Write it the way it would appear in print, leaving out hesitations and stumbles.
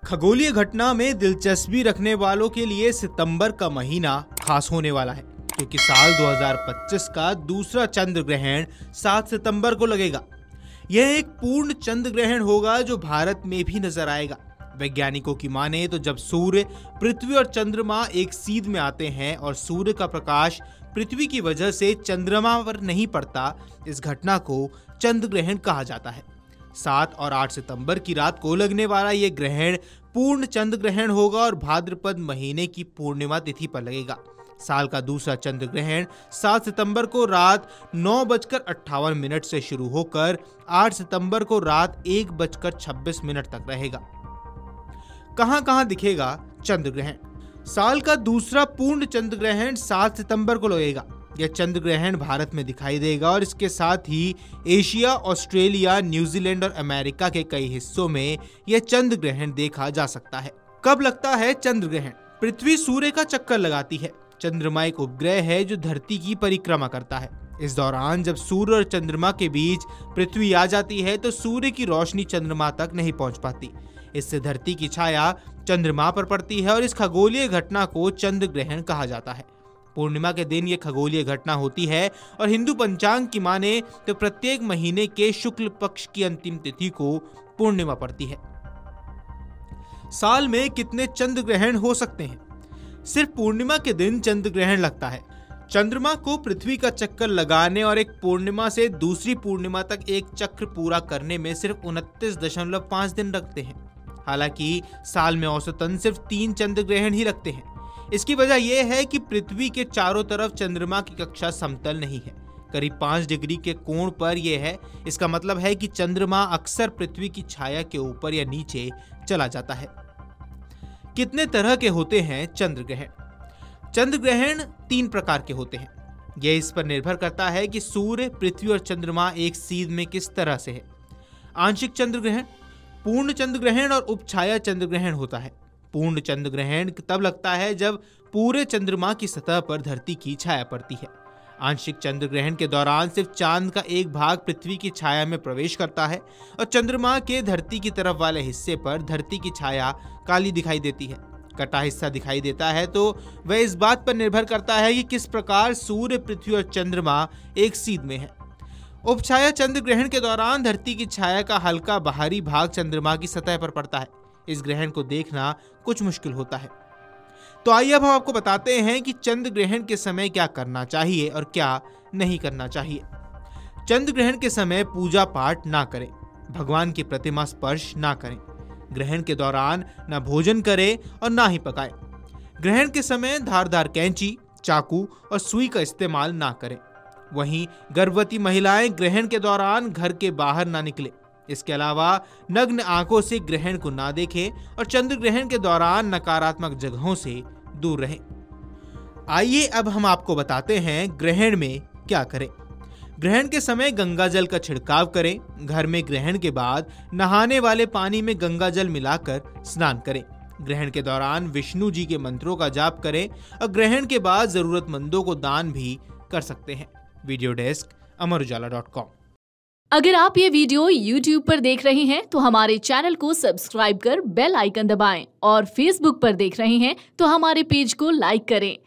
खगोलीय घटना में दिलचस्पी रखने वालों के लिए सितंबर का महीना खास होने वाला है, क्योंकि साल 2025 का दूसरा चंद्र ग्रहण 7 सितंबर को लगेगा। यह एक पूर्ण चंद्र ग्रहण होगा जो भारत में भी नजर आएगा। वैज्ञानिकों की माने तो जब सूर्य, पृथ्वी और चंद्रमा एक सीध में आते हैं और सूर्य का प्रकाश पृथ्वी की वजह से चंद्रमा पर नहीं पड़ता, इस घटना को चंद्र ग्रहण कहा जाता है। 7 और 8 सितंबर की रात को लगने वाला यह ग्रहण पूर्ण चंद्र ग्रहण होगा और भाद्रपद महीने की पूर्णिमा तिथि पर लगेगा। साल का दूसरा चंद्र ग्रहण 7 सितंबर को रात 9:58 से शुरू होकर 8 सितंबर को रात 1:26 तक रहेगा। कहां दिखेगा चंद्र ग्रहण? साल का दूसरा पूर्ण चंद्र ग्रहण 7 सितंबर को लगेगा। यह चंद्र ग्रहण भारत में दिखाई देगा और इसके साथ ही एशिया, ऑस्ट्रेलिया, न्यूजीलैंड और अमेरिका के कई हिस्सों में यह चंद्र ग्रहण देखा जा सकता है। कब लगता है चंद्र ग्रहण? पृथ्वी सूर्य का चक्कर लगाती है। चंद्रमा एक उपग्रह है जो धरती की परिक्रमा करता है। इस दौरान जब सूर्य और चंद्रमा के बीच पृथ्वी आ जाती है तो सूर्य की रोशनी चंद्रमा तक नहीं पहुंच पाती। इससे धरती की छाया चंद्रमा पर पड़ती है और इस खगोलीय घटना को चंद्र ग्रहण कहा जाता है। पूर्णिमा के दिन यह खगोलीय घटना होती है और हिंदू पंचांग की माने तो प्रत्येक महीने के शुक्ल पक्ष की अंतिम तिथि को पूर्णिमा पड़ती है। साल में कितने चंद्र ग्रहण हो सकते हैं? सिर्फ पूर्णिमा के दिन चंद्र ग्रहण लगता है। चंद्रमा को पृथ्वी का चक्कर लगाने और एक पूर्णिमा से दूसरी पूर्णिमा तक एक चक्र पूरा करने में सिर्फ 29.5 दिन लगते हैं। हालांकि साल में औसतन सिर्फ 3 चंद्र ग्रहण ही लगते हैं। इसकी वजह यह है कि पृथ्वी के चारों तरफ चंद्रमा की कक्षा समतल नहीं है, करीब 5 डिग्री के कोण पर यह है। इसका मतलब है कि चंद्रमा अक्सर पृथ्वी की छाया के ऊपर या नीचे चला जाता है। कितने तरह के होते हैं चंद्र ग्रहण? चंद्र ग्रहण 3 प्रकार के होते हैं। यह इस पर निर्भर करता है कि सूर्य, पृथ्वी और चंद्रमा एक सीध में किस तरह से है। आंशिक चंद्र ग्रहण, पूर्ण चंद्र ग्रहण और उपछाया चंद्र ग्रहण होता है। पूर्ण चंद्र ग्रहण तब लगता है जब पूरे चंद्रमा की सतह पर धरती की छाया पड़ती है। आंशिक चंद्र ग्रहण के दौरान सिर्फ चांद का एक भाग पृथ्वी की छाया में प्रवेश करता है और चंद्रमा के धरती की तरफ वाले हिस्से पर धरती की छाया काली दिखाई देती है। कटा हिस्सा दिखाई देता है तो वह इस बात पर निर्भर करता है कि किस प्रकार सूर्य, पृथ्वी और चंद्रमा एक सीध में है। उपछाया चंद्र ग्रहण के दौरान धरती की छाया का हल्का बाहरी भाग चंद्रमा की सतह पर पड़ता है। इस ग्रहण को देखना कुछ मुश्किल होता है। तो आइए अब हम आपको बताते हैं कि चंद्र ग्रहण के समय क्या करना चाहिए और क्या नहीं करना चाहिए। चंद्र ग्रहण के समय पूजा पाठ ना करें, भगवान की प्रतिमा स्पर्श ना करें, ग्रहण के दौरान ना भोजन करें और ना ही पकाएं। ग्रहण के समय धारदार कैंची, चाकू और सुई का इस्तेमाल ना करें। वहीं गर्भवती महिलाएं ग्रहण के दौरान घर के बाहर ना निकलें। इसके अलावा नग्न आंखों से ग्रहण को ना देखें और चंद्र ग्रहण के दौरान नकारात्मक जगहों से दूर रहें। आइए अब हम आपको बताते हैं ग्रहण में क्या करें। ग्रहण के समय गंगा जल का छिड़काव करें। घर में ग्रहण के बाद नहाने वाले पानी में गंगा जल मिलाकर स्नान करें। ग्रहण के दौरान विष्णु जी के मंत्रों का जाप करें और ग्रहण के बाद जरूरतमंदों को दान भी कर सकते हैं। Video desk amarujala.com। अगर आप ये वीडियो YouTube पर देख रहे हैं तो हमारे चैनल को सब्सक्राइब कर बेल आइकन दबाएं और Facebook पर देख रहे हैं तो हमारे पेज को लाइक करें।